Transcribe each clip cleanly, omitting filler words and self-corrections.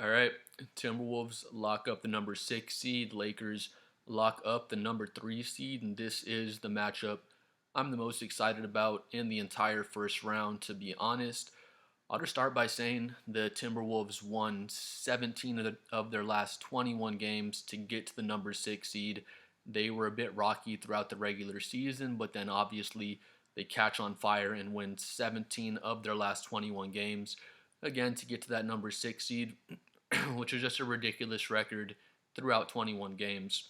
All right. Timberwolves lock up the number 6 seed. Lakers lock up the number 3 seed. And this is the matchup I'm the most excited about in the entire first round, to be honest. I'll just start by saying the Timberwolves won 17 of their last 21 games to get to the number 6 seed. They were a bit rocky throughout the regular season, but then obviously they catch on fire and win 17 of their last 21 games. Again, to get to that number 6 seed, which is just a ridiculous record throughout 21 games.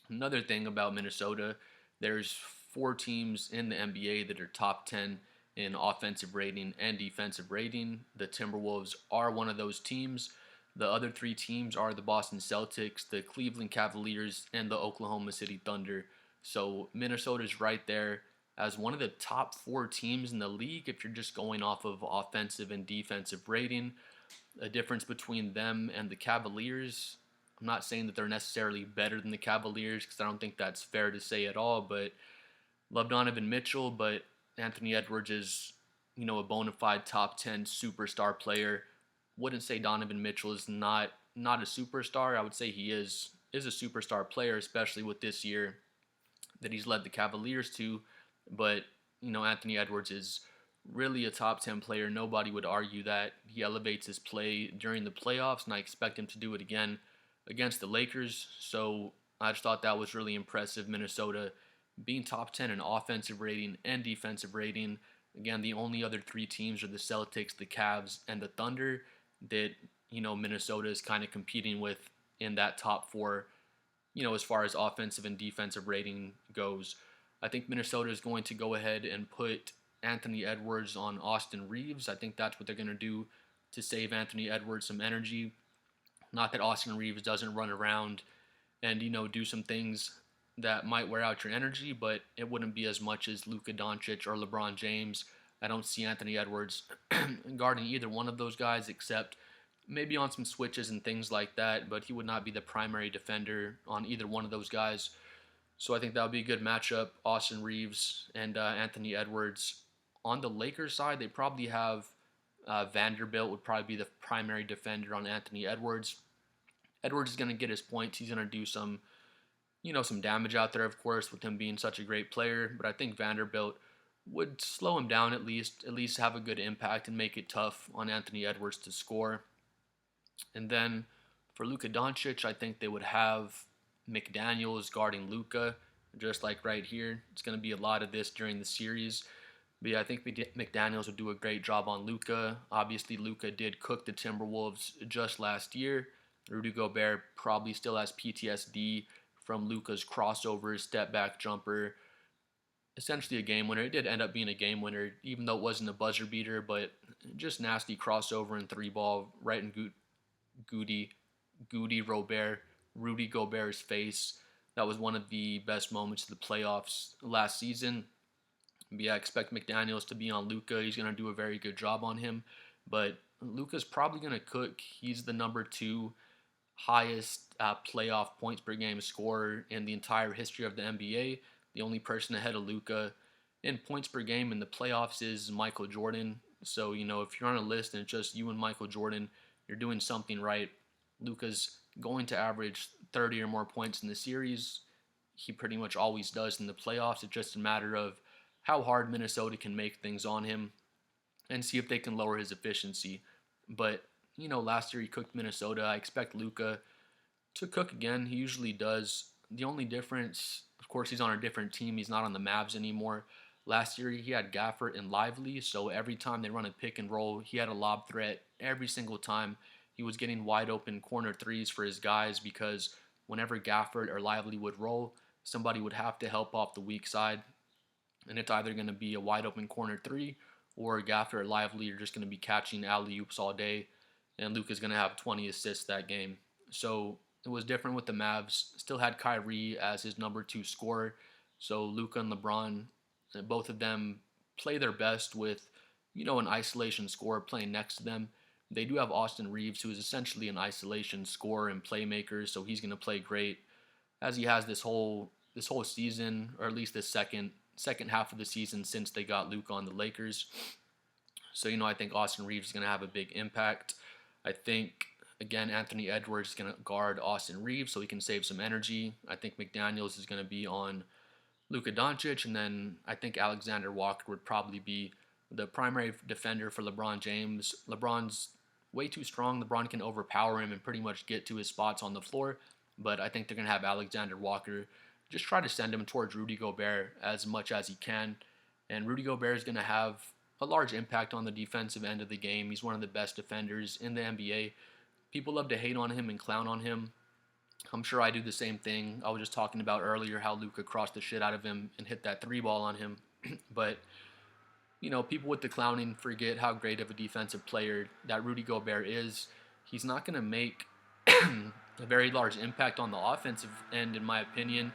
Another thing about Minnesota, there's 4 teams in the NBA that are top 10 in offensive rating and defensive rating. The Timberwolves are one of those teams. The other 3 teams are the Boston Celtics, the Cleveland Cavaliers, and the Oklahoma City Thunder. So Minnesota's right there as one of the top 4 teams in the league if you're just going off of offensive and defensive rating. A difference between them and the Cavaliers. I'm not saying that they're necessarily better than the Cavaliers because I don't think that's fair to say at all, but love Donovan Mitchell, but Anthony Edwards is, a bona fide top 10 superstar player. Wouldn't say Donovan Mitchell is not a superstar. I would say he is a superstar player, especially with this year that he's led the Cavaliers to. But, Anthony Edwards is really a top 10 player. Nobody would argue that. He elevates his play during the playoffs, and I expect him to do it again against the Lakers. So I just thought that was really impressive. Minnesota being top 10 in offensive rating and defensive rating. Again, the only other 3 teams are the Celtics, the Cavs, and the Thunder that, Minnesota is kind of competing with in that top 4, as far as offensive and defensive rating goes. I think Minnesota is going to go ahead and put Anthony Edwards on Austin Reeves. I think that's what they're going to do to save Anthony Edwards some energy. Not that Austin Reeves doesn't run around and do some things that might wear out your energy, but it wouldn't be as much as Luka Doncic or LeBron James. I don't see Anthony Edwards guarding either one of those guys except maybe on some switches and things like that, but he would not be the primary defender on either one of those guys. So I think that would be a good matchup. Austin Reeves and Anthony Edwards. On the Lakers side, they probably have Vanderbilt would probably be the primary defender on Anthony Edwards. Edwards is going to get his points. He's going to do some damage out there, of course, with him being such a great player. But I think Vanderbilt would slow him down at least have a good impact and make it tough on Anthony Edwards to score. And then for Luka Doncic, I think they would have McDaniels guarding Luka, just like right here. It's going to be a lot of this during the series. But yeah, I think McDaniels would do a great job on Luka. Obviously, Luka did cook the Timberwolves just last year. Rudy Gobert probably still has PTSD from Luka's crossover, step back jumper. Essentially a game winner. It did end up being a game winner, even though it wasn't a buzzer beater, but just nasty crossover and 3 ball right in Goody Robert, Rudy Gobert's face. That was one of the best moments of the playoffs last season. But yeah, I expect McDaniels to be on Luka. He's going to do a very good job on him. But Luka's probably going to cook. He's the number 2 highest playoff points per game scorer in the entire history of the NBA. The only person ahead of Luka in points per game in the playoffs is Michael Jordan. So, if you're on a list and it's just you and Michael Jordan, you're doing something right. Luka's going to average 30 or more points in the series. He pretty much always does in the playoffs. It's just a matter of how hard Minnesota can make things on him and see if they can lower his efficiency. But, last year he cooked Minnesota. I expect Luka to cook again. He usually does. The only difference, of course, he's on a different team. He's not on the Mavs anymore. Last year he had Gafford and Lively, so every time they run a pick and roll, he had a lob threat every single time. He was getting wide open corner threes for his guys because whenever Gafford or Lively would roll, somebody would have to help off the weak side. And it's either going to be a wide open corner 3 or Gafford or Lively are just going to be catching alley oops all day. And Luka's going to have 20 assists that game. So it was different with the Mavs. Still had Kyrie as his number 2 scorer. So Luka and LeBron, both of them play their best with, an isolation scorer playing next to them. They do have Austin Reeves, who is essentially an isolation scorer and playmaker, so he's going to play great as he has this whole season, or at least this second half of the season since they got Luka on the Lakers. So I think Austin Reeves is going to have a big impact. I think Again, Anthony Edwards is going to guard Austin Reeves so he can save some energy. I think McDaniels is going to be on Luka Doncic, and then I think Alexander Walker would probably be the primary defender for LeBron James. LeBron's way too strong. LeBron can overpower him and pretty much get to his spots on the floor, but I think they're going to have Alexander Walker just try to send him towards Rudy Gobert as much as he can. And Rudy Gobert is going to have a large impact on the defensive end of the game. He's one of the best defenders in the NBA. People love to hate on him and clown on him. I'm sure I do the same thing. I was just talking about earlier how Luka crossed the shit out of him and hit that three ball on him. But, people with the clowning forget how great of a defensive player that Rudy Gobert is. He's not going to make a very large impact on the offensive end, in my opinion.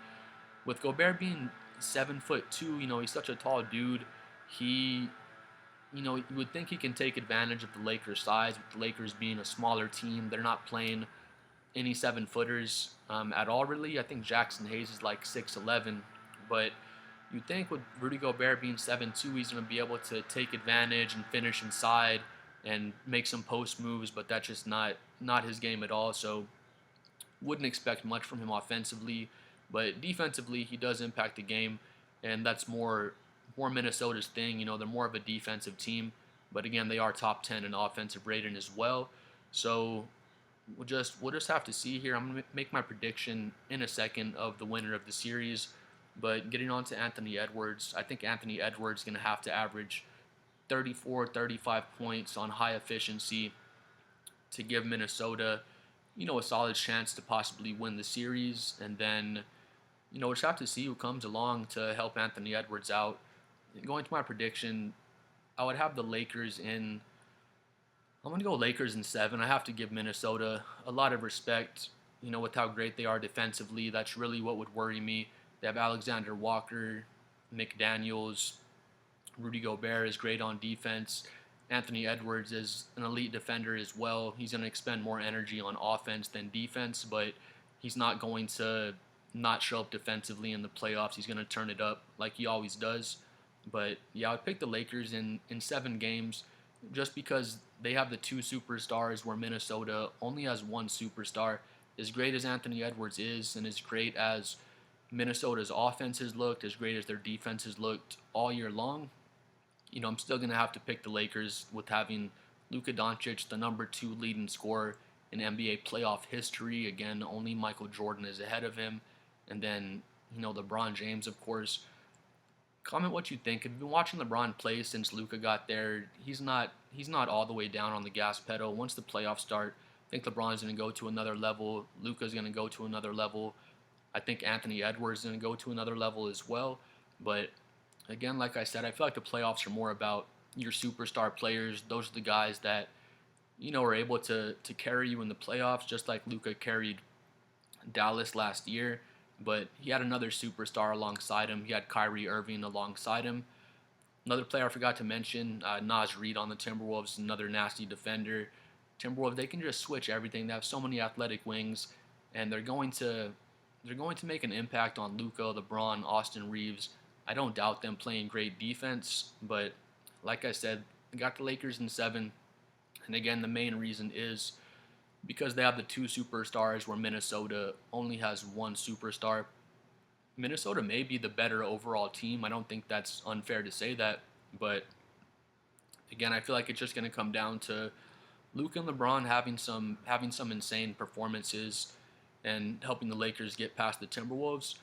With Gobert being 7'2", he's such a tall dude. He, you would think he can take advantage of the Lakers' size. With the Lakers being a smaller team, they're not playing any 7-footers at all, really. I think Jackson Hayes is like 6'11", but you'd think with Rudy Gobert being 7'2", he's going to be able to take advantage and finish inside and make some post moves, but that's just not his game at all. So wouldn't expect much from him offensively, but defensively he does impact the game, and that's more Minnesota's thing. They're more of a defensive team, but again, they are top 10 in offensive rating as well. So we'll just have to see here. I'm gonna make my prediction in a second of the winner of the series, but getting on to Anthony Edwards, I think Anthony Edwards is gonna have to average 34, 35 points on high efficiency to give Minnesota, a solid chance to possibly win the series. And then, we'll just have to see who comes along to help Anthony Edwards out. Going to my prediction, I would have the Lakers in. I'm going to go Lakers in 7. I have to give Minnesota a lot of respect, with how great they are defensively. That's really what would worry me. They have Alexander Walker, McDaniels, Rudy Gobert is great on defense. Anthony Edwards is an elite defender as well. He's going to expend more energy on offense than defense, but he's not going to not show up defensively in the playoffs. He's going to turn it up like he always does. But yeah, I would pick the Lakers in 7 games just because they have the 2 superstars where Minnesota only has 1 superstar. As great as Anthony Edwards is, and as great as Minnesota's offense has looked, as great as their defense has looked all year long, I'm still going to have to pick the Lakers with having Luka Doncic, the number 2 leading scorer in NBA playoff history. Again, only Michael Jordan is ahead of him. And then, LeBron James, of course. Comment what you think. If you've been watching LeBron play since Luka got there, he's not all the way down on the gas pedal. Once the playoffs start, I think LeBron's going to go to another level. Luka's going to go to another level. I think Anthony Edwards is going to go to another level as well. But again, like I said, I feel like the playoffs are more about your superstar players. Those are the guys that, are able to carry you in the playoffs, just like Luka carried Dallas last year. But he had another superstar alongside him. He had Kyrie Irving alongside him. Another player I forgot to mention, Naz Reid on the Timberwolves, another nasty defender. Timberwolves, they can just switch everything. They have so many athletic wings, and they're going to make an impact on Luka, LeBron, Austin Reeves. I don't doubt them playing great defense, but like I said, they got the Lakers in 7. And again, the main reason is because they have the 2 superstars where Minnesota only has 1 superstar. Minnesota may be the better overall team. I don't think that's unfair to say that, but again, I feel like it's just going to come down to Luka and LeBron having some insane performances and helping the Lakers get past the Timberwolves.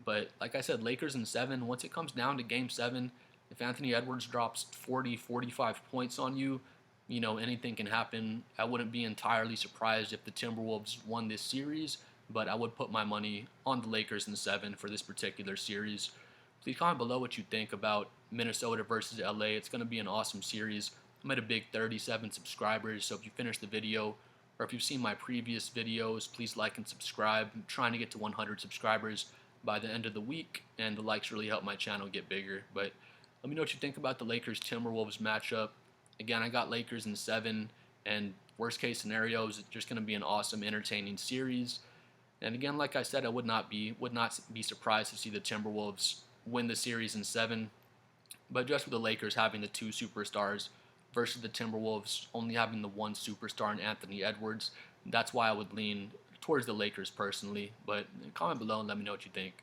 But like I said, Lakers in 7. Once it comes down to Game 7, if Anthony Edwards drops 40, 45 points on you, anything can happen. I wouldn't be entirely surprised if the Timberwolves won this series, but I would put my money on the Lakers in 7 for this particular series. Please comment below what you think about Minnesota versus LA. It's going to be an awesome series. I'm at a big 37 subscribers, so if you finish the video or if you've seen my previous videos, please like and subscribe. I'm trying to get to 100 subscribers by the end of the week, and the likes really help my channel get bigger. But let me know what you think about the Lakers-Timberwolves matchup. Again, I got Lakers in 7, and worst case scenario is just going to be an awesome, entertaining series. And again, like I said, I would not be surprised to see the Timberwolves win the series in 7. But just with the Lakers having the 2 superstars versus the Timberwolves only having the 1 superstar in Anthony Edwards, That's why I would lean towards the Lakers personally. But comment below and let me know what you think.